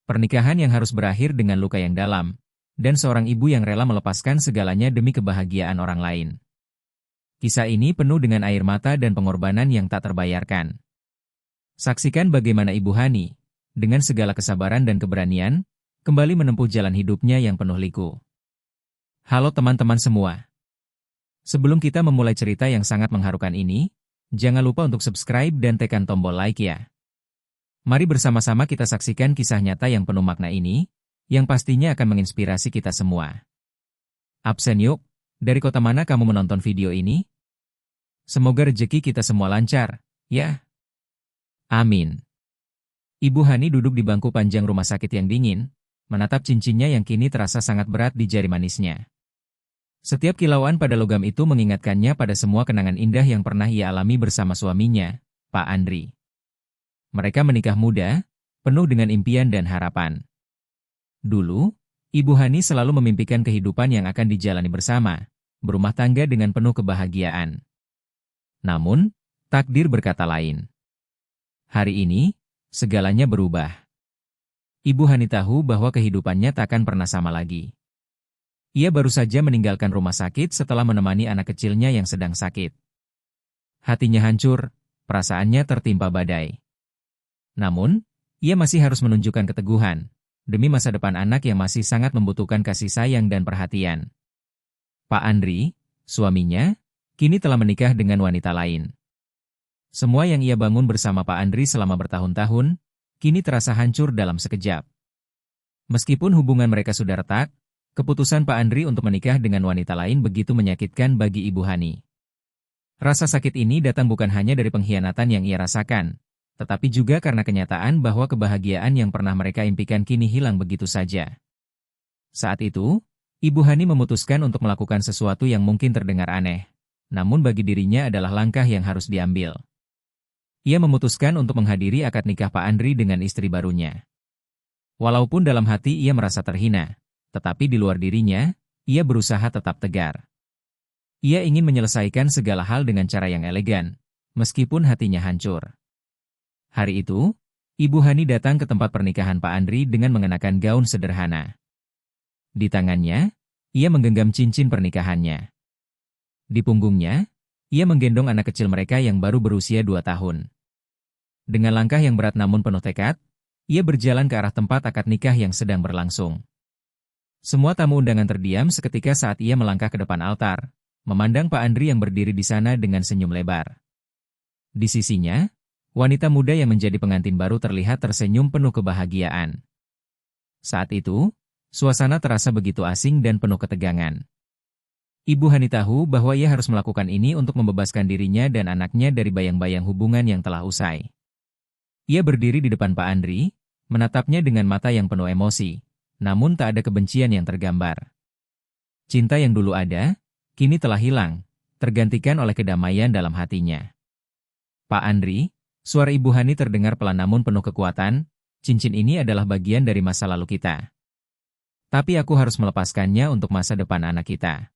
Pernikahan yang harus berakhir dengan luka yang dalam, dan seorang ibu yang rela melepaskan segalanya demi kebahagiaan orang lain. Kisah ini penuh dengan air mata dan pengorbanan yang tak terbayarkan. Saksikan bagaimana Ibu Hani, dengan segala kesabaran dan keberanian, kembali menempuh jalan hidupnya yang penuh liku. Halo teman-teman semua. Sebelum kita memulai cerita yang sangat mengharukan ini, jangan lupa untuk subscribe dan tekan tombol like ya. Mari bersama-sama kita saksikan kisah nyata yang penuh makna ini, yang pastinya akan menginspirasi kita semua. Absen yuk, dari kota mana kamu menonton video ini? Semoga rezeki kita semua lancar, ya. Amin. Ibu Hani duduk di bangku panjang rumah sakit yang dingin, menatap cincinnya yang kini terasa sangat berat di jari manisnya. Setiap kilauan pada logam itu mengingatkannya pada semua kenangan indah yang pernah ia alami bersama suaminya, Pak Andri. Mereka menikah muda, penuh dengan impian dan harapan. Dulu, Ibu Hani selalu memimpikan kehidupan yang akan dijalani bersama, berumah tangga dengan penuh kebahagiaan. Namun, takdir berkata lain. Hari ini, segalanya berubah. Ibu Hani tahu bahwa kehidupannya takkan pernah sama lagi. Ia baru saja meninggalkan rumah sakit setelah menemani anak kecilnya yang sedang sakit. Hatinya hancur, perasaannya tertimpa badai. Namun, ia masih harus menunjukkan keteguhan, demi masa depan anak yang masih sangat membutuhkan kasih sayang dan perhatian. Pak Andri, suaminya, kini telah menikah dengan wanita lain. Semua yang ia bangun bersama Pak Andri selama bertahun-tahun, kini terasa hancur dalam sekejap. Meskipun hubungan mereka sudah retak, keputusan Pak Andri untuk menikah dengan wanita lain begitu menyakitkan bagi Ibu Hani. Rasa sakit ini datang bukan hanya dari pengkhianatan yang ia rasakan, tetapi juga karena kenyataan bahwa kebahagiaan yang pernah mereka impikan kini hilang begitu saja. Saat itu, Ibu Hani memutuskan untuk melakukan sesuatu yang mungkin terdengar aneh, namun bagi dirinya adalah langkah yang harus diambil. Ia memutuskan untuk menghadiri akad nikah Pak Andri dengan istri barunya. Walaupun dalam hati ia merasa terhina, tetapi di luar dirinya, ia berusaha tetap tegar. Ia ingin menyelesaikan segala hal dengan cara yang elegan, meskipun hatinya hancur. Hari itu, Ibu Hani datang ke tempat pernikahan Pak Andri dengan mengenakan gaun sederhana. Di tangannya, ia menggenggam cincin pernikahannya. Di punggungnya, ia menggendong anak kecil mereka yang baru berusia 2 tahun. Dengan langkah yang berat namun penuh tekad, ia berjalan ke arah tempat akad nikah yang sedang berlangsung. Semua tamu undangan terdiam seketika saat ia melangkah ke depan altar, memandang Pak Andri yang berdiri di sana dengan senyum lebar. Di sisinya, wanita muda yang menjadi pengantin baru terlihat tersenyum penuh kebahagiaan. Saat itu, suasana terasa begitu asing dan penuh ketegangan. Ibu Hani tahu bahwa ia harus melakukan ini untuk membebaskan dirinya dan anaknya dari bayang-bayang hubungan yang telah usai. Ia berdiri di depan Pak Andri, menatapnya dengan mata yang penuh emosi, namun tak ada kebencian yang tergambar. Cinta yang dulu ada, kini telah hilang, tergantikan oleh kedamaian dalam hatinya. Pak Andri, suara Ibu Hani terdengar pelan namun penuh kekuatan, cincin ini adalah bagian dari masa lalu kita. Tapi aku harus melepaskannya untuk masa depan anak kita.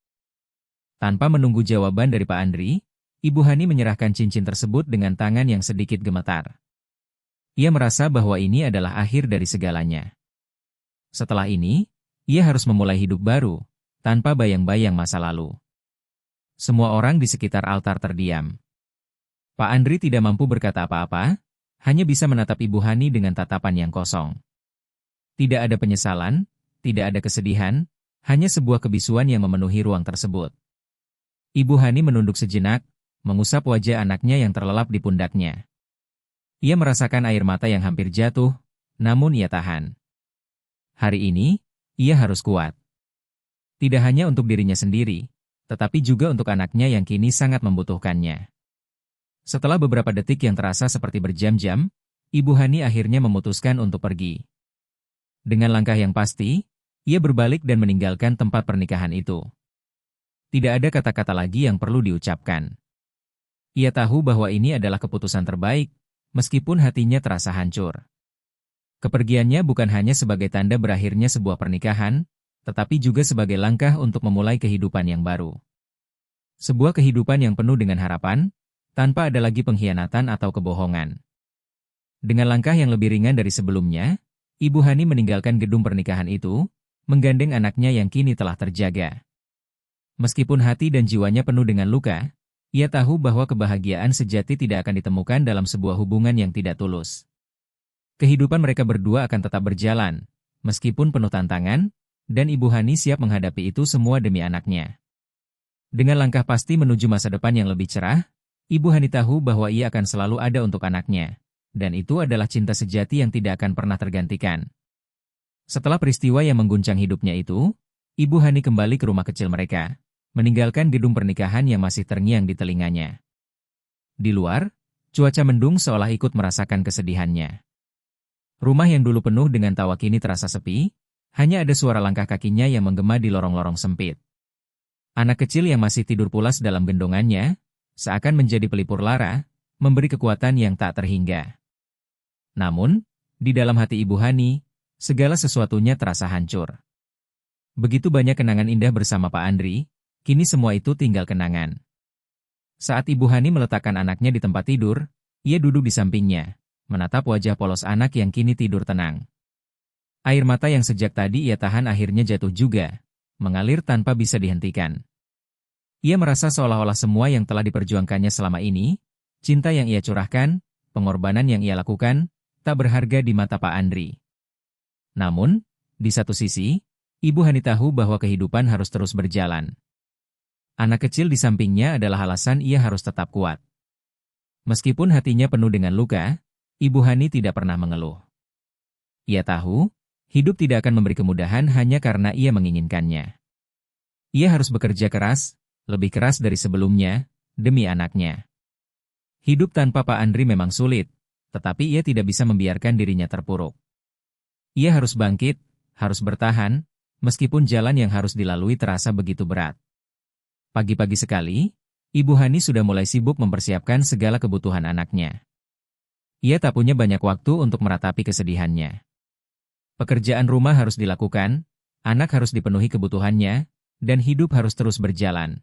Tanpa menunggu jawaban dari Pak Andri, Ibu Hani menyerahkan cincin tersebut dengan tangan yang sedikit gemetar. Ia merasa bahwa ini adalah akhir dari segalanya. Setelah ini, ia harus memulai hidup baru, tanpa bayang-bayang masa lalu. Semua orang di sekitar altar terdiam. Pak Andri tidak mampu berkata apa-apa, hanya bisa menatap Ibu Hani dengan tatapan yang kosong. Tidak ada penyesalan, tidak ada kesedihan, hanya sebuah kebisuan yang memenuhi ruang tersebut. Ibu Hani menunduk sejenak, mengusap wajah anaknya yang terlelap di pundaknya. Ia merasakan air mata yang hampir jatuh, namun ia tahan. Hari ini, ia harus kuat. Tidak hanya untuk dirinya sendiri, tetapi juga untuk anaknya yang kini sangat membutuhkannya. Setelah beberapa detik yang terasa seperti berjam-jam, Ibu Hani akhirnya memutuskan untuk pergi. Dengan langkah yang pasti, ia berbalik dan meninggalkan tempat pernikahan itu. Tidak ada kata-kata lagi yang perlu diucapkan. Ia tahu bahwa ini adalah keputusan terbaik, meskipun hatinya terasa hancur. Kepergiannya bukan hanya sebagai tanda berakhirnya sebuah pernikahan, tetapi juga sebagai langkah untuk memulai kehidupan yang baru. Sebuah kehidupan yang penuh dengan harapan, tanpa ada lagi pengkhianatan atau kebohongan. Dengan langkah yang lebih ringan dari sebelumnya, Ibu Hani meninggalkan gedung pernikahan itu, menggandeng anaknya yang kini telah terjaga. Meskipun hati dan jiwanya penuh dengan luka, ia tahu bahwa kebahagiaan sejati tidak akan ditemukan dalam sebuah hubungan yang tidak tulus. Kehidupan mereka berdua akan tetap berjalan, meskipun penuh tantangan, dan Ibu Hani siap menghadapi itu semua demi anaknya. Dengan langkah pasti menuju masa depan yang lebih cerah, Ibu Hani tahu bahwa ia akan selalu ada untuk anaknya, dan itu adalah cinta sejati yang tidak akan pernah tergantikan. Setelah peristiwa yang mengguncang hidupnya itu, Ibu Hani kembali ke rumah kecil mereka, meninggalkan gedung pernikahan yang masih terngiang di telinganya. Di luar, cuaca mendung seolah ikut merasakan kesedihannya. Rumah yang dulu penuh dengan tawa kini terasa sepi, hanya ada suara langkah kakinya yang menggema di lorong-lorong sempit. Anak kecil yang masih tidur pulas dalam gendongannya, seakan menjadi pelipur lara, memberi kekuatan yang tak terhingga. Namun, di dalam hati Ibu Hani, segala sesuatunya terasa hancur. Begitu banyak kenangan indah bersama Pak Andri, kini semua itu tinggal kenangan. Saat Ibu Hani meletakkan anaknya di tempat tidur, ia duduk di sampingnya, menatap wajah polos anak yang kini tidur tenang. Air mata yang sejak tadi ia tahan akhirnya jatuh juga, mengalir tanpa bisa dihentikan. Ia merasa seolah-olah semua yang telah diperjuangkannya selama ini, cinta yang ia curahkan, pengorbanan yang ia lakukan, tak berharga di mata Pak Andri. Namun, di satu sisi, Ibu Hani tahu bahwa kehidupan harus terus berjalan. Anak kecil di sampingnya adalah alasan ia harus tetap kuat. Meskipun hatinya penuh dengan luka, Ibu Hani tidak pernah mengeluh. Ia tahu, hidup tidak akan memberi kemudahan hanya karena ia menginginkannya. Ia harus bekerja keras, lebih keras dari sebelumnya, demi anaknya. Hidup tanpa Pak Andri memang sulit, tetapi ia tidak bisa membiarkan dirinya terpuruk. Ia harus bangkit, harus bertahan, meskipun jalan yang harus dilalui terasa begitu berat. Pagi-pagi sekali, Ibu Hani sudah mulai sibuk mempersiapkan segala kebutuhan anaknya. Ia tak punya banyak waktu untuk meratapi kesedihannya. Pekerjaan rumah harus dilakukan, anak harus dipenuhi kebutuhannya, dan hidup harus terus berjalan.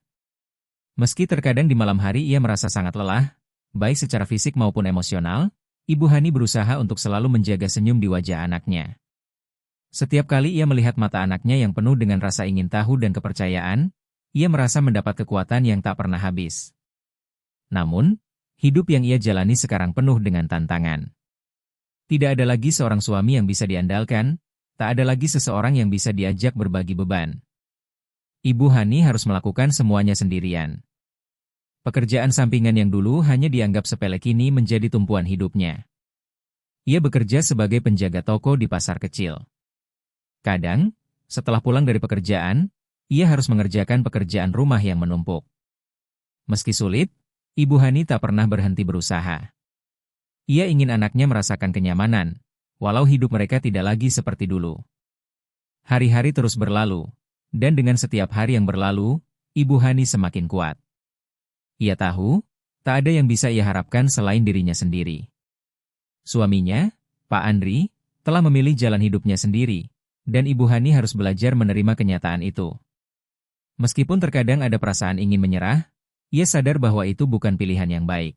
Meski terkadang di malam hari ia merasa sangat lelah, baik secara fisik maupun emosional, Ibu Hani berusaha untuk selalu menjaga senyum di wajah anaknya. Setiap kali ia melihat mata anaknya yang penuh dengan rasa ingin tahu dan kepercayaan, ia merasa mendapat kekuatan yang tak pernah habis. Namun, hidup yang ia jalani sekarang penuh dengan tantangan. Tidak ada lagi seorang suami yang bisa diandalkan, tak ada lagi seseorang yang bisa diajak berbagi beban. Ibu Hani harus melakukan semuanya sendirian. Pekerjaan sampingan yang dulu hanya dianggap sepele kini menjadi tumpuan hidupnya. Ia bekerja sebagai penjaga toko di pasar kecil. Kadang, setelah pulang dari pekerjaan, ia harus mengerjakan pekerjaan rumah yang menumpuk. Meski sulit, Ibu Hani tak pernah berhenti berusaha. Ia ingin anaknya merasakan kenyamanan, walau hidup mereka tidak lagi seperti dulu. Hari-hari terus berlalu, dan dengan setiap hari yang berlalu, Ibu Hani semakin kuat. Ia tahu, tak ada yang bisa ia harapkan selain dirinya sendiri. Suaminya, Pak Andri, telah memilih jalan hidupnya sendiri, dan Ibu Hani harus belajar menerima kenyataan itu. Meskipun terkadang ada perasaan ingin menyerah, ia sadar bahwa itu bukan pilihan yang baik.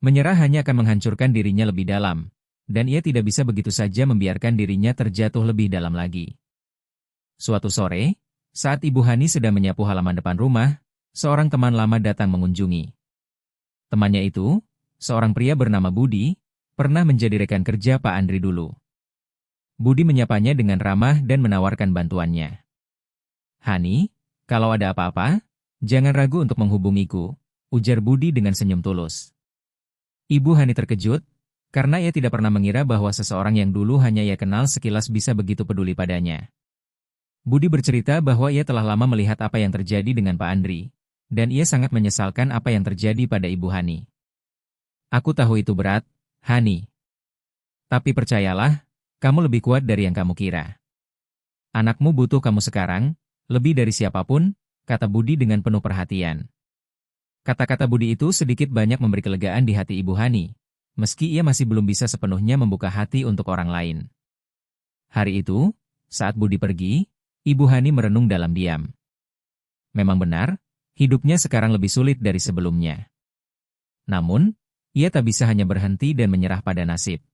Menyerah hanya akan menghancurkan dirinya lebih dalam, dan ia tidak bisa begitu saja membiarkan dirinya terjatuh lebih dalam lagi. Suatu sore, saat Ibu Hani sedang menyapu halaman depan rumah, seorang teman lama datang mengunjungi. Temannya itu, seorang pria bernama Budi, pernah menjadi rekan kerja Pak Andri dulu. Budi menyapanya dengan ramah dan menawarkan bantuannya. "Hani, kalau ada apa-apa, jangan ragu untuk menghubungiku," ujar Budi dengan senyum tulus. Ibu Hani terkejut, karena ia tidak pernah mengira bahwa seseorang yang dulu hanya ia kenal sekilas bisa begitu peduli padanya. Budi bercerita bahwa ia telah lama melihat apa yang terjadi dengan Pak Andri, dan ia sangat menyesalkan apa yang terjadi pada Ibu Hani. "Aku tahu itu berat, Hani. Tapi percayalah, kamu lebih kuat dari yang kamu kira. Anakmu butuh kamu sekarang, lebih dari siapapun," kata Budi dengan penuh perhatian. Kata-kata Budi itu sedikit banyak memberi kelegaan di hati Ibu Hani, meski ia masih belum bisa sepenuhnya membuka hati untuk orang lain. Hari itu, saat Budi pergi, Ibu Hani merenung dalam diam. Memang benar, hidupnya sekarang lebih sulit dari sebelumnya. Namun, ia tak bisa hanya berhenti dan menyerah pada nasib.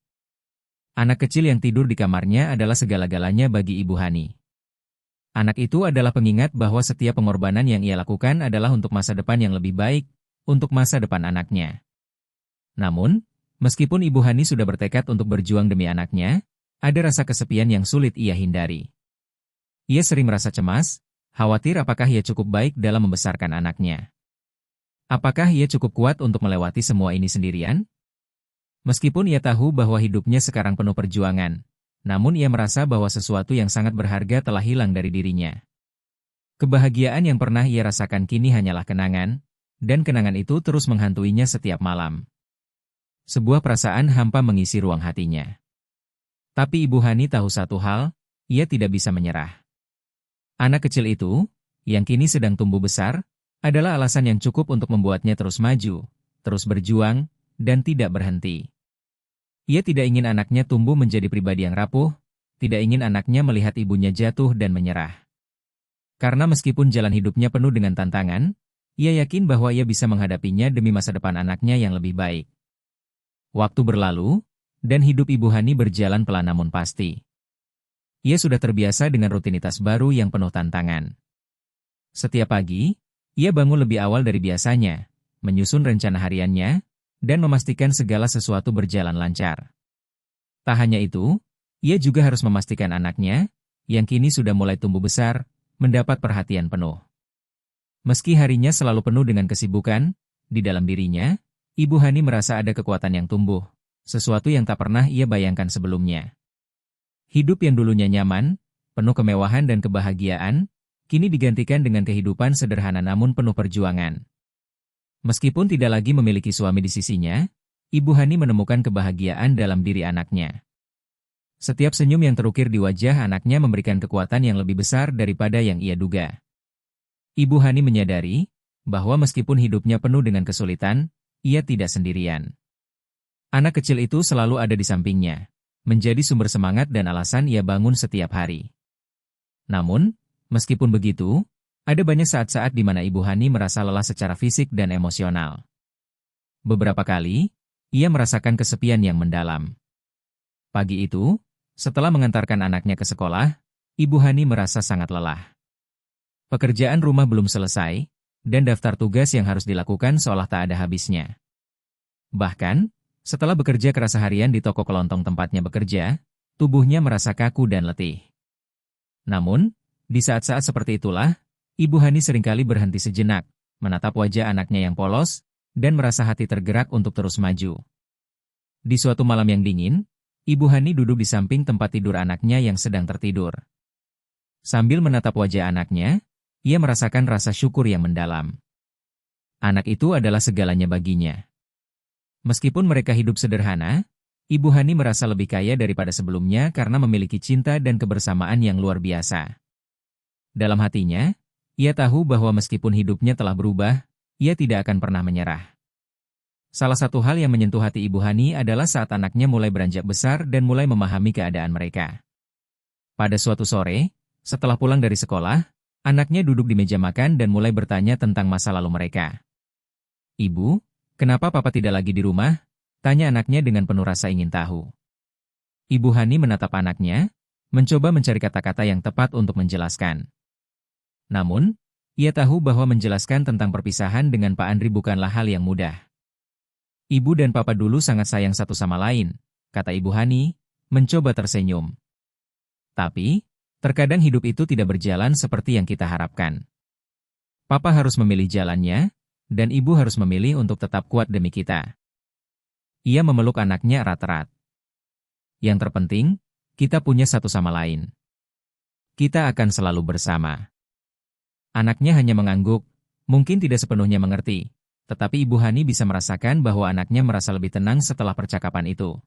Anak kecil yang tidur di kamarnya adalah segala-galanya bagi Ibu Hani. Anak itu adalah pengingat bahwa setiap pengorbanan yang ia lakukan adalah untuk masa depan yang lebih baik, untuk masa depan anaknya. Namun, meskipun Ibu Hani sudah bertekad untuk berjuang demi anaknya, ada rasa kesepian yang sulit ia hindari. Ia sering merasa cemas, khawatir apakah ia cukup baik dalam membesarkan anaknya. Apakah ia cukup kuat untuk melewati semua ini sendirian? Meskipun ia tahu bahwa hidupnya sekarang penuh perjuangan, namun ia merasa bahwa sesuatu yang sangat berharga telah hilang dari dirinya. Kebahagiaan yang pernah ia rasakan kini hanyalah kenangan, dan kenangan itu terus menghantuinya setiap malam. Sebuah perasaan hampa mengisi ruang hatinya. Tapi Ibu Hani tahu satu hal, ia tidak bisa menyerah. Anak kecil itu, yang kini sedang tumbuh besar, adalah alasan yang cukup untuk membuatnya terus maju, terus berjuang, dan tidak berhenti. Ia tidak ingin anaknya tumbuh menjadi pribadi yang rapuh, tidak ingin anaknya melihat ibunya jatuh dan menyerah. Karena meskipun jalan hidupnya penuh dengan tantangan, ia yakin bahwa ia bisa menghadapinya demi masa depan anaknya yang lebih baik. Waktu berlalu, dan hidup Ibu Hani berjalan pelan namun pasti. Ia sudah terbiasa dengan rutinitas baru yang penuh tantangan. Setiap pagi, ia bangun lebih awal dari biasanya, menyusun rencana hariannya, dan memastikan segala sesuatu berjalan lancar. Tak hanya itu, ia juga harus memastikan anaknya, yang kini sudah mulai tumbuh besar, mendapat perhatian penuh. Meski harinya selalu penuh dengan kesibukan, di dalam dirinya, Ibu Hani merasa ada kekuatan yang tumbuh, sesuatu yang tak pernah ia bayangkan sebelumnya. Hidup yang dulunya nyaman, penuh kemewahan dan kebahagiaan, kini digantikan dengan kehidupan sederhana namun penuh perjuangan. Meskipun tidak lagi memiliki suami di sisinya, Ibu Hani menemukan kebahagiaan dalam diri anaknya. Setiap senyum yang terukir di wajah anaknya memberikan kekuatan yang lebih besar daripada yang ia duga. Ibu Hani menyadari bahwa meskipun hidupnya penuh dengan kesulitan, ia tidak sendirian. Anak kecil itu selalu ada di sampingnya, menjadi sumber semangat dan alasan ia bangun setiap hari. Namun, meskipun begitu, ada banyak saat-saat di mana Ibu Hani merasa lelah secara fisik dan emosional. Beberapa kali, ia merasakan kesepian yang mendalam. Pagi itu, setelah mengantarkan anaknya ke sekolah, Ibu Hani merasa sangat lelah. Pekerjaan rumah belum selesai, dan daftar tugas yang harus dilakukan seolah tak ada habisnya. Bahkan, setelah bekerja keras seharian di toko kelontong tempatnya bekerja, tubuhnya merasa kaku dan letih. Namun, di saat-saat seperti itulah, Ibu Hani seringkali berhenti sejenak, menatap wajah anaknya yang polos, dan merasa hati tergerak untuk terus maju. Di suatu malam yang dingin, Ibu Hani duduk di samping tempat tidur anaknya yang sedang tertidur. Sambil menatap wajah anaknya, ia merasakan rasa syukur yang mendalam. Anak itu adalah segalanya baginya. Meskipun mereka hidup sederhana, Ibu Hani merasa lebih kaya daripada sebelumnya karena memiliki cinta dan kebersamaan yang luar biasa. Dalam hatinya, ia tahu bahwa meskipun hidupnya telah berubah, ia tidak akan pernah menyerah. Salah satu hal yang menyentuh hati Ibu Hani adalah saat anaknya mulai beranjak besar dan mulai memahami keadaan mereka. Pada suatu sore, setelah pulang dari sekolah, anaknya duduk di meja makan dan mulai bertanya tentang masa lalu mereka. "Ibu, kenapa Papa tidak lagi di rumah?" tanya anaknya dengan penuh rasa ingin tahu. Ibu Hani menatap anaknya, mencoba mencari kata-kata yang tepat untuk menjelaskan. Namun, ia tahu bahwa menjelaskan tentang perpisahan dengan Pak Andri bukanlah hal yang mudah. "Ibu dan Papa dulu sangat sayang satu sama lain," kata Ibu Hani, mencoba tersenyum. "Tapi, terkadang hidup itu tidak berjalan seperti yang kita harapkan. Papa harus memilih jalannya, dan Ibu harus memilih untuk tetap kuat demi kita." Ia memeluk anaknya erat-erat. "Yang terpenting, kita punya satu sama lain. Kita akan selalu bersama." Anaknya hanya mengangguk, mungkin tidak sepenuhnya mengerti, tetapi Ibu Hani bisa merasakan bahwa anaknya merasa lebih tenang setelah percakapan itu.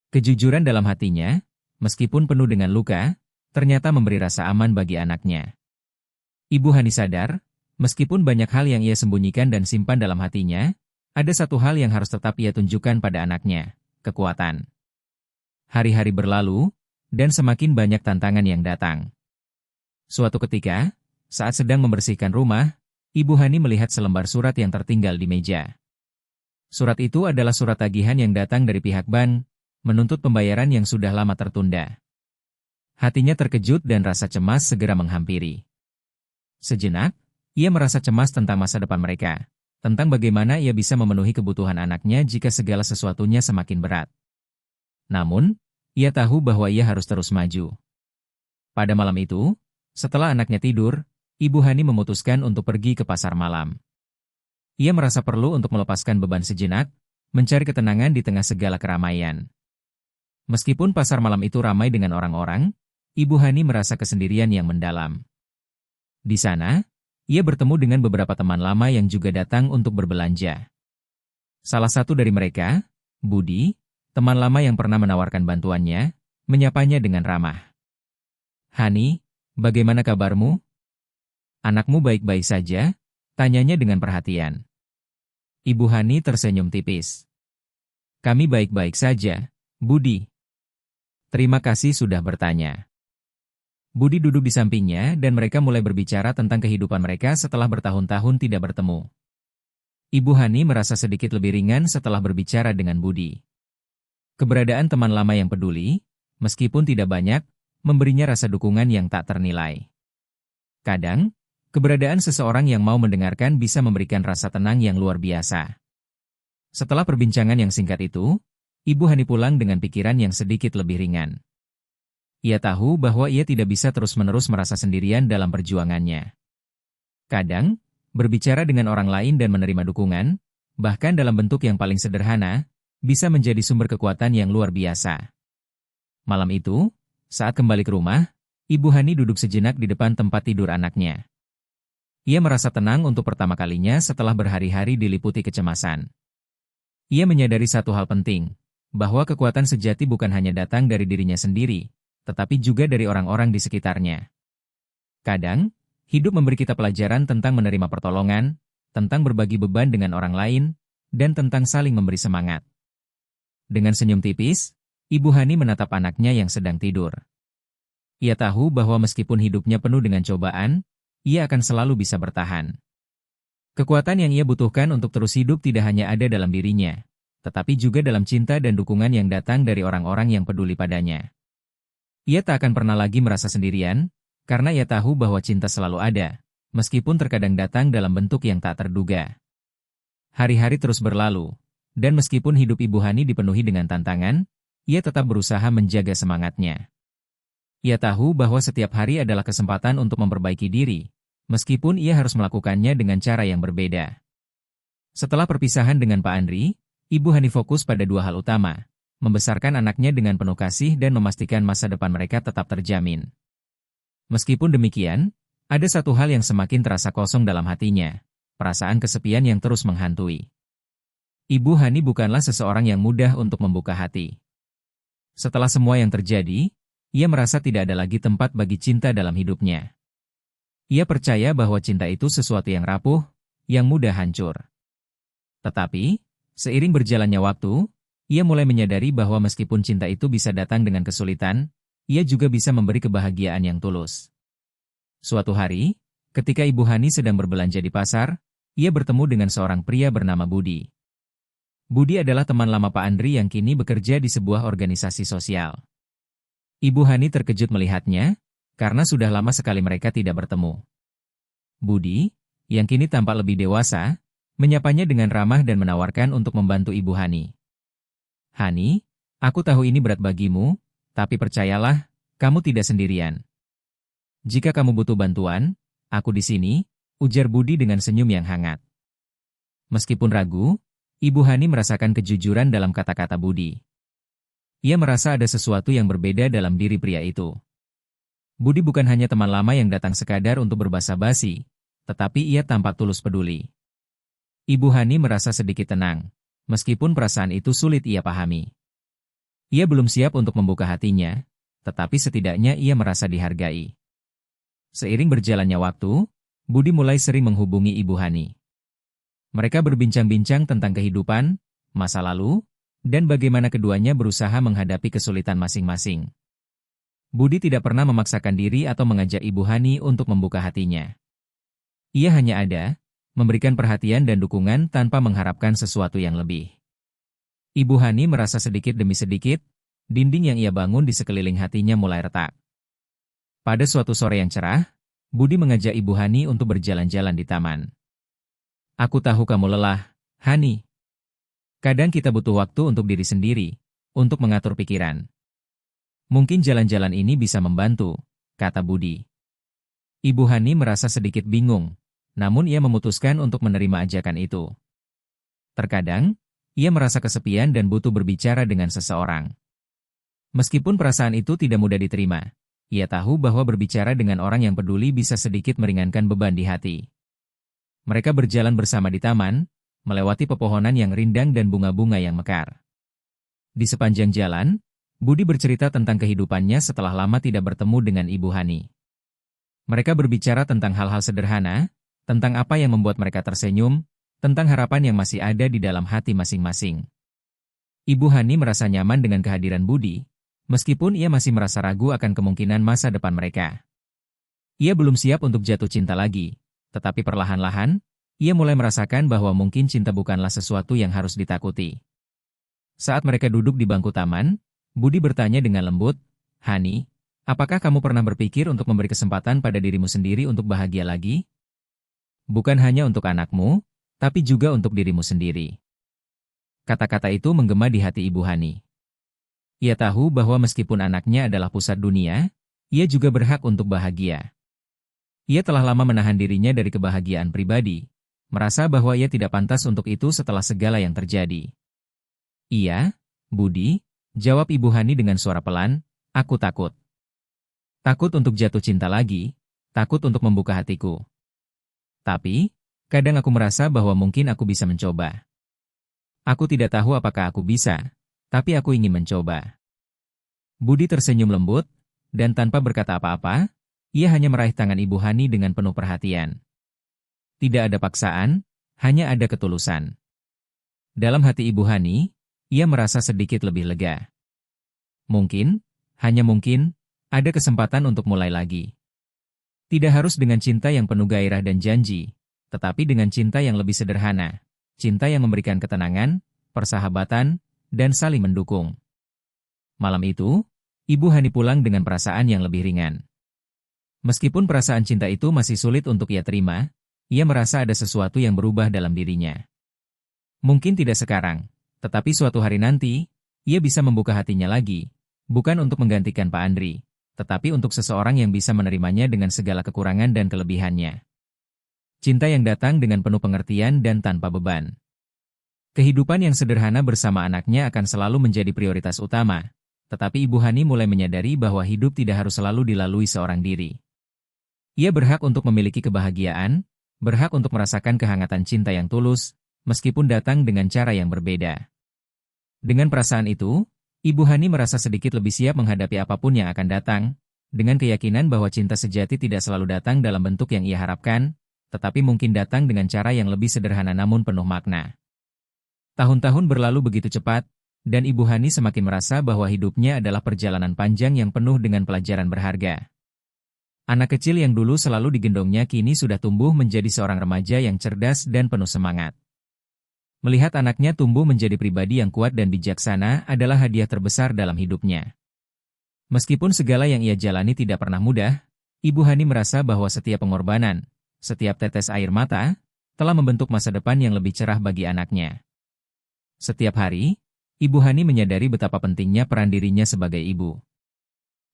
Kejujuran dalam hatinya, meskipun penuh dengan luka, ternyata memberi rasa aman bagi anaknya. Ibu Hani sadar, meskipun banyak hal yang ia sembunyikan dan simpan dalam hatinya, ada satu hal yang harus tetap ia tunjukkan pada anaknya, kekuatan. Hari-hari berlalu, dan semakin banyak tantangan yang datang. Suatu ketika, saat sedang membersihkan rumah, Ibu Hani melihat selembar surat yang tertinggal di meja. Surat itu adalah surat tagihan yang datang dari pihak bank, menuntut pembayaran yang sudah lama tertunda. Hatinya terkejut dan rasa cemas segera menghampiri. Sejenak, ia merasa cemas tentang masa depan mereka, tentang bagaimana ia bisa memenuhi kebutuhan anaknya jika segala sesuatunya semakin berat. Namun, ia tahu bahwa ia harus terus maju. Pada malam itu, setelah anaknya tidur, Ibu Hani memutuskan untuk pergi ke pasar malam. Ia merasa perlu untuk melepaskan beban sejenak, mencari ketenangan di tengah segala keramaian. Meskipun pasar malam itu ramai dengan orang-orang, Ibu Hani merasa kesendirian yang mendalam. Di sana, ia bertemu dengan beberapa teman lama yang juga datang untuk berbelanja. Salah satu dari mereka, Budi, teman lama yang pernah menawarkan bantuannya, menyapanya dengan ramah. "Hani, bagaimana kabarmu? Anakmu baik-baik saja?" tanyanya dengan perhatian. Ibu Hani tersenyum tipis. "Kami baik-baik saja, Budi. Terima kasih sudah bertanya." Budi duduk di sampingnya dan mereka mulai berbicara tentang kehidupan mereka setelah bertahun-tahun tidak bertemu. Ibu Hani merasa sedikit lebih ringan setelah berbicara dengan Budi. Keberadaan teman lama yang peduli, meskipun tidak banyak, memberinya rasa dukungan yang tak ternilai. Kadang, keberadaan seseorang yang mau mendengarkan bisa memberikan rasa tenang yang luar biasa. Setelah perbincangan yang singkat itu, Ibu Hani pulang dengan pikiran yang sedikit lebih ringan. Ia tahu bahwa ia tidak bisa terus-menerus merasa sendirian dalam perjuangannya. Kadang, berbicara dengan orang lain dan menerima dukungan, bahkan dalam bentuk yang paling sederhana, bisa menjadi sumber kekuatan yang luar biasa. Malam itu, saat kembali ke rumah, Ibu Hani duduk sejenak di depan tempat tidur anaknya. Ia merasa tenang untuk pertama kalinya setelah berhari-hari diliputi kecemasan. Ia menyadari satu hal penting, bahwa kekuatan sejati bukan hanya datang dari dirinya sendiri, tetapi juga dari orang-orang di sekitarnya. Kadang, hidup memberi kita pelajaran tentang menerima pertolongan, tentang berbagi beban dengan orang lain, dan tentang saling memberi semangat. Dengan senyum tipis, Ibu Hani menatap anaknya yang sedang tidur. Ia tahu bahwa meskipun hidupnya penuh dengan cobaan, ia akan selalu bisa bertahan. Kekuatan yang ia butuhkan untuk terus hidup tidak hanya ada dalam dirinya, tetapi juga dalam cinta dan dukungan yang datang dari orang-orang yang peduli padanya. Ia tak akan pernah lagi merasa sendirian, karena ia tahu bahwa cinta selalu ada, meskipun terkadang datang dalam bentuk yang tak terduga. Hari-hari terus berlalu, dan meskipun hidup Ibu Hani dipenuhi dengan tantangan, ia tetap berusaha menjaga semangatnya. Ia tahu bahwa setiap hari adalah kesempatan untuk memperbaiki diri, meskipun ia harus melakukannya dengan cara yang berbeda. Setelah perpisahan dengan Pak Andri, Ibu Hani fokus pada dua hal utama: membesarkan anaknya dengan penuh kasih dan memastikan masa depan mereka tetap terjamin. Meskipun demikian, ada satu hal yang semakin terasa kosong dalam hatinya, perasaan kesepian yang terus menghantui. Ibu Hani bukanlah seseorang yang mudah untuk membuka hati. Setelah semua yang terjadi, ia merasa tidak ada lagi tempat bagi cinta dalam hidupnya. Ia percaya bahwa cinta itu sesuatu yang rapuh, yang mudah hancur. Tetapi, seiring berjalannya waktu, ia mulai menyadari bahwa meskipun cinta itu bisa datang dengan kesulitan, ia juga bisa memberi kebahagiaan yang tulus. Suatu hari, ketika Ibu Hani sedang berbelanja di pasar, ia bertemu dengan seorang pria bernama Budi. Budi adalah teman lama Pak Andri yang kini bekerja di sebuah organisasi sosial. Ibu Hani terkejut melihatnya, karena sudah lama sekali mereka tidak bertemu. Budi, yang kini tampak lebih dewasa, menyapanya dengan ramah dan menawarkan untuk membantu Ibu Hani. "Hani, aku tahu ini berat bagimu, tapi percayalah, kamu tidak sendirian. Jika kamu butuh bantuan, aku di sini," ujar Budi dengan senyum yang hangat. Meskipun ragu, Ibu Hani merasakan kejujuran dalam kata-kata Budi. Ia merasa ada sesuatu yang berbeda dalam diri pria itu. Budi bukan hanya teman lama yang datang sekadar untuk berbasa-basi, tetapi ia tampak tulus peduli. Ibu Hani merasa sedikit tenang, meskipun perasaan itu sulit ia pahami. Ia belum siap untuk membuka hatinya, tetapi setidaknya ia merasa dihargai. Seiring berjalannya waktu, Budi mulai sering menghubungi Ibu Hani. Mereka berbincang-bincang tentang kehidupan, masa lalu, dan bagaimana keduanya berusaha menghadapi kesulitan masing-masing. Budi tidak pernah memaksakan diri atau mengajak Ibu Hani untuk membuka hatinya. Ia hanya ada, memberikan perhatian dan dukungan tanpa mengharapkan sesuatu yang lebih. Ibu Hani merasa sedikit demi sedikit, Dinding yang ia bangun di sekeliling hatinya mulai retak. Pada suatu sore yang cerah, Budi mengajak Ibu Hani untuk berjalan-jalan di taman. Aku tahu kamu lelah, Hani. Kadang kita butuh waktu untuk diri sendiri, untuk mengatur pikiran. Mungkin jalan-jalan ini bisa membantu, kata Budi. Ibu Hani merasa sedikit bingung, namun ia memutuskan untuk menerima ajakan itu. Terkadang, ia merasa kesepian dan butuh berbicara dengan seseorang. Meskipun perasaan itu tidak mudah diterima, ia tahu bahwa berbicara dengan orang yang peduli bisa sedikit meringankan beban di hati. Mereka berjalan bersama di taman, melewati pepohonan yang rindang dan bunga-bunga yang mekar. Di sepanjang jalan, Budi bercerita tentang kehidupannya setelah lama tidak bertemu dengan Ibu Hani. Mereka berbicara tentang hal-hal sederhana, tentang apa yang membuat mereka tersenyum, tentang harapan yang masih ada di dalam hati masing-masing. Ibu Hani merasa nyaman dengan kehadiran Budi, meskipun ia masih merasa ragu akan kemungkinan masa depan mereka. Ia belum siap untuk jatuh cinta lagi, tetapi perlahan-lahan, ia mulai merasakan bahwa mungkin cinta bukanlah sesuatu yang harus ditakuti. Saat mereka duduk di bangku taman, Budi bertanya dengan lembut, "Hani, apakah kamu pernah berpikir untuk memberi kesempatan pada dirimu sendiri untuk bahagia lagi? Bukan hanya untuk anakmu, tapi juga untuk dirimu sendiri." Kata-kata itu menggema di hati Ibu Hani. Ia tahu bahwa meskipun anaknya adalah pusat dunia, ia juga berhak untuk bahagia. Ia telah lama menahan dirinya dari kebahagiaan pribadi, merasa bahwa ia tidak pantas untuk itu setelah segala yang terjadi. "Iya, Budi," jawab Ibu Hani dengan suara pelan, "aku takut. Takut untuk jatuh cinta lagi, takut untuk membuka hatiku. Tapi, kadang aku merasa bahwa mungkin aku bisa mencoba. Aku tidak tahu apakah aku bisa, tapi aku ingin mencoba." Budi tersenyum lembut, dan tanpa berkata apa-apa, ia hanya meraih tangan Ibu Hani dengan penuh perhatian. Tidak ada paksaan, hanya ada ketulusan. Dalam hati Ibu Hani, ia merasa sedikit lebih lega. Mungkin, hanya mungkin, ada kesempatan untuk mulai lagi. Tidak harus dengan cinta yang penuh gairah dan janji, tetapi dengan cinta yang lebih sederhana. Cinta yang memberikan ketenangan, persahabatan, dan saling mendukung. Malam itu, Ibu Hani pulang dengan perasaan yang lebih ringan. Meskipun perasaan cinta itu masih sulit untuk ia terima, ia merasa ada sesuatu yang berubah dalam dirinya. Mungkin tidak sekarang, tetapi suatu hari nanti, ia bisa membuka hatinya lagi, bukan untuk menggantikan Pak Andri, tetapi untuk seseorang yang bisa menerimanya dengan segala kekurangan dan kelebihannya. Cinta yang datang dengan penuh pengertian dan tanpa beban. Kehidupan yang sederhana bersama anaknya akan selalu menjadi prioritas utama, tetapi Ibu Hani mulai menyadari bahwa hidup tidak harus selalu dilalui seorang diri. Ia berhak untuk memiliki kebahagiaan, berhak untuk merasakan kehangatan cinta yang tulus, meskipun datang dengan cara yang berbeda. Dengan perasaan itu, Ibu Hani merasa sedikit lebih siap menghadapi apapun yang akan datang, dengan keyakinan bahwa cinta sejati tidak selalu datang dalam bentuk yang ia harapkan, tetapi mungkin datang dengan cara yang lebih sederhana namun penuh makna. Tahun-tahun berlalu begitu cepat, dan Ibu Hani semakin merasa bahwa hidupnya adalah perjalanan panjang yang penuh dengan pelajaran berharga. Anak kecil yang dulu selalu digendongnya kini sudah tumbuh menjadi seorang remaja yang cerdas dan penuh semangat. Melihat anaknya tumbuh menjadi pribadi yang kuat dan bijaksana adalah hadiah terbesar dalam hidupnya. Meskipun segala yang ia jalani tidak pernah mudah, Ibu Hani merasa bahwa setiap pengorbanan, setiap tetes air mata, telah membentuk masa depan yang lebih cerah bagi anaknya. Setiap hari, Ibu Hani menyadari betapa pentingnya peran dirinya sebagai ibu.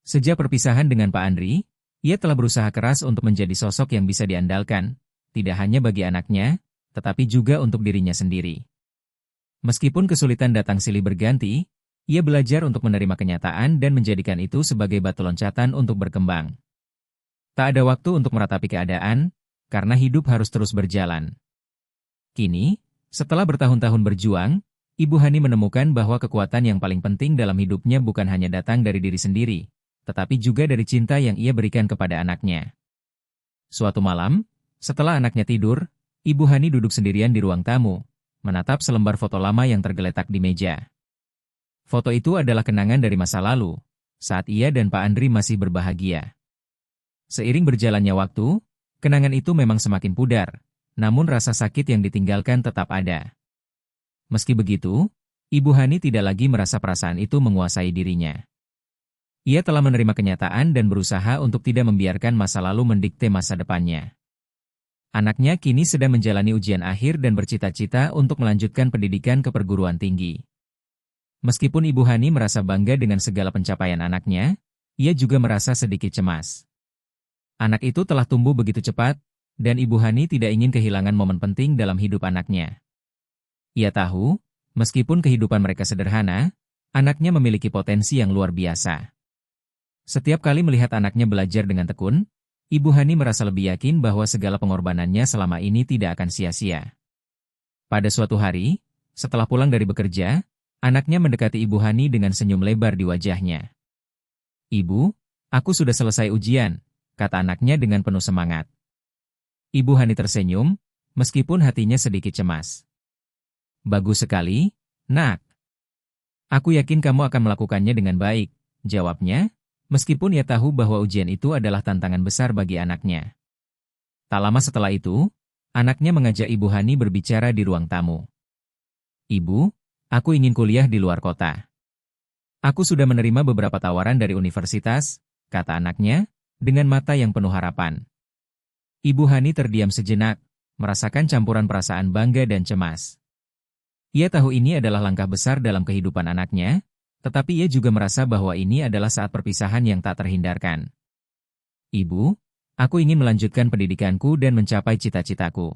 Sejak perpisahan dengan Pak Andri, ia telah berusaha keras untuk menjadi sosok yang bisa diandalkan, tidak hanya bagi anaknya, tetapi juga untuk dirinya sendiri. Meskipun kesulitan datang silih berganti, ia belajar untuk menerima kenyataan dan menjadikan itu sebagai batu loncatan untuk berkembang. Tak ada waktu untuk meratapi keadaan, karena hidup harus terus berjalan. Kini, setelah bertahun-tahun berjuang, Ibu Hani menemukan bahwa kekuatan yang paling penting dalam hidupnya bukan hanya datang dari diri sendiri, tetapi juga dari cinta yang ia berikan kepada anaknya. Suatu malam, setelah anaknya tidur, Ibu Hani duduk sendirian di ruang tamu, menatap selembar foto lama yang tergeletak di meja. Foto itu adalah kenangan dari masa lalu, saat ia dan Pak Andri masih berbahagia. Seiring berjalannya waktu, kenangan itu memang semakin pudar, namun rasa sakit yang ditinggalkan tetap ada. Meski begitu, Ibu Hani tidak lagi merasa perasaan itu menguasai dirinya. Ia telah menerima kenyataan dan berusaha untuk tidak membiarkan masa lalu mendikte masa depannya. Anaknya kini sedang menjalani ujian akhir dan bercita-cita untuk melanjutkan pendidikan ke perguruan tinggi. Meskipun Ibu Hani merasa bangga dengan segala pencapaian anaknya, ia juga merasa sedikit cemas. Anak itu telah tumbuh begitu cepat, dan Ibu Hani tidak ingin kehilangan momen penting dalam hidup anaknya. Ia tahu, meskipun kehidupan mereka sederhana, anaknya memiliki potensi yang luar biasa. Setiap kali melihat anaknya belajar dengan tekun, Ibu Hani merasa lebih yakin bahwa segala pengorbanannya selama ini tidak akan sia-sia. Pada suatu hari, setelah pulang dari bekerja, anaknya mendekati Ibu Hani dengan senyum lebar di wajahnya. "Ibu, aku sudah selesai ujian," kata anaknya dengan penuh semangat. Ibu Hani tersenyum, meskipun hatinya sedikit cemas. "Bagus sekali, Nak. Aku yakin kamu akan melakukannya dengan baik," jawabnya, meskipun ia tahu bahwa ujian itu adalah tantangan besar bagi anaknya. Tak lama setelah itu, anaknya mengajak Ibu Hani berbicara di ruang tamu. "Ibu, aku ingin kuliah di luar kota. Aku sudah menerima beberapa tawaran dari universitas," kata anaknya, dengan mata yang penuh harapan. Ibu Hani terdiam sejenak, merasakan campuran perasaan bangga dan cemas. Ia tahu ini adalah langkah besar dalam kehidupan anaknya, tetapi ia juga merasa bahwa ini adalah saat perpisahan yang tak terhindarkan. "Ibu, aku ingin melanjutkan pendidikanku dan mencapai cita-citaku.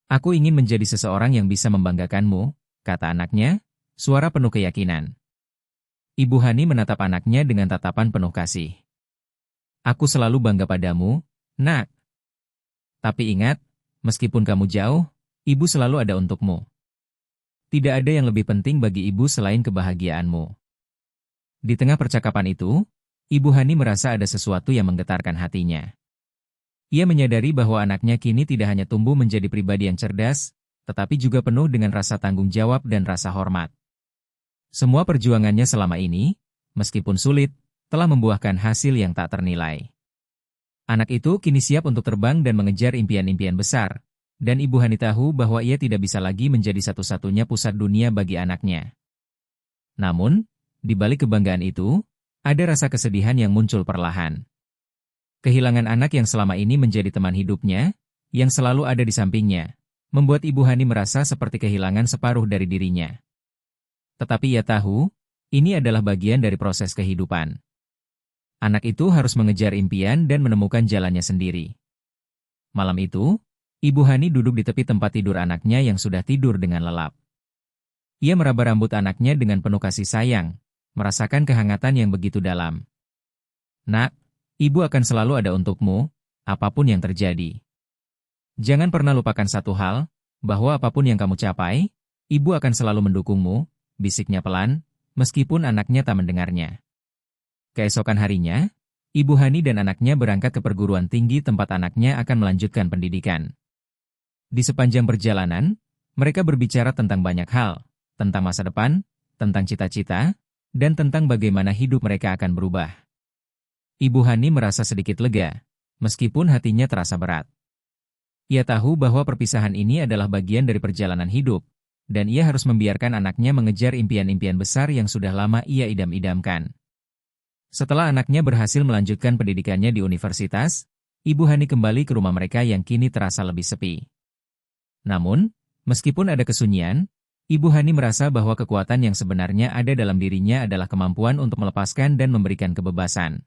Aku ingin menjadi seseorang yang bisa membanggakanmu," kata anaknya, suara penuh keyakinan. Ibu Hani menatap anaknya dengan tatapan penuh kasih. "Aku selalu bangga padamu, Nak. Tapi ingat, meskipun kamu jauh, Ibu selalu ada untukmu. Tidak ada yang lebih penting bagi Ibu selain kebahagiaanmu." Di tengah percakapan itu, Ibu Hani merasa ada sesuatu yang menggetarkan hatinya. Ia menyadari bahwa anaknya kini tidak hanya tumbuh menjadi pribadi yang cerdas, tetapi juga penuh dengan rasa tanggung jawab dan rasa hormat. Semua perjuangannya selama ini, meskipun sulit, telah membuahkan hasil yang tak ternilai. Anak itu kini siap untuk terbang dan mengejar impian-impian besar, dan Ibu Hani tahu bahwa ia tidak bisa lagi menjadi satu-satunya pusat dunia bagi anaknya. Namun, di balik kebanggaan itu, ada rasa kesedihan yang muncul perlahan. Kehilangan anak yang selama ini menjadi teman hidupnya, yang selalu ada di sampingnya, membuat Ibu Hani merasa seperti kehilangan separuh dari dirinya. Tetapi ia tahu, ini adalah bagian dari proses kehidupan. Anak itu harus mengejar impian dan menemukan jalannya sendiri. Malam itu, Ibu Hani duduk di tepi tempat tidur anaknya yang sudah tidur dengan lelap. Ia meraba rambut anaknya dengan penuh kasih sayang, merasakan kehangatan yang begitu dalam. "Nak, Ibu akan selalu ada untukmu, apapun yang terjadi. Jangan pernah lupakan satu hal, bahwa apapun yang kamu capai, Ibu akan selalu mendukungmu," bisiknya pelan, meskipun anaknya tak mendengarnya. Keesokan harinya, Ibu Hani dan anaknya berangkat ke perguruan tinggi tempat anaknya akan melanjutkan pendidikan. Di sepanjang perjalanan, mereka berbicara tentang banyak hal, tentang masa depan, tentang cita-cita, dan tentang bagaimana hidup mereka akan berubah. Ibu Hani merasa sedikit lega, meskipun hatinya terasa berat. Ia tahu bahwa perpisahan ini adalah bagian dari perjalanan hidup, dan ia harus membiarkan anaknya mengejar impian-impian besar yang sudah lama ia idam-idamkan. Setelah anaknya berhasil melanjutkan pendidikannya di universitas, Ibu Hani kembali ke rumah mereka yang kini terasa lebih sepi. Namun, meskipun ada kesunyian, Ibu Hani merasa bahwa kekuatan yang sebenarnya ada dalam dirinya adalah kemampuan untuk melepaskan dan memberikan kebebasan.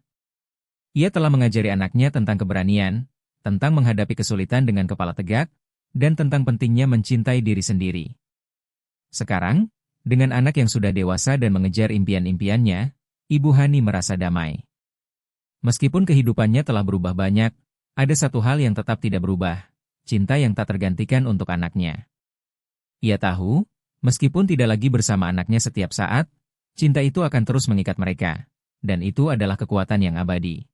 Ia telah mengajari anaknya tentang keberanian, tentang menghadapi kesulitan dengan kepala tegak, dan tentang pentingnya mencintai diri sendiri. Sekarang, dengan anak yang sudah dewasa dan mengejar impian-impiannya, Ibu Hani merasa damai. Meskipun kehidupannya telah berubah banyak, ada satu hal yang tetap tidak berubah, cinta yang tak tergantikan untuk anaknya. Ia tahu, meskipun tidak lagi bersama anaknya setiap saat, cinta itu akan terus mengikat mereka, dan itu adalah kekuatan yang abadi.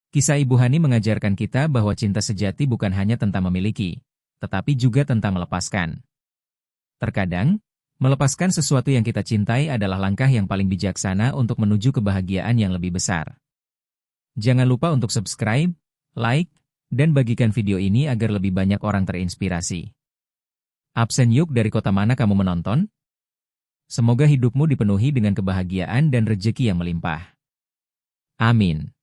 Kisah Ibu Hani mengajarkan kita bahwa cinta sejati bukan hanya tentang memiliki, tetapi juga tentang melepaskan. Terkadang, melepaskan sesuatu yang kita cintai adalah langkah yang paling bijaksana untuk menuju kebahagiaan yang lebih besar. Jangan lupa untuk subscribe, like, dan bagikan video ini agar lebih banyak orang terinspirasi. Absen Yuk, dari kota mana kamu menonton? Semoga hidupmu dipenuhi dengan kebahagiaan dan rejeki yang melimpah. Amin.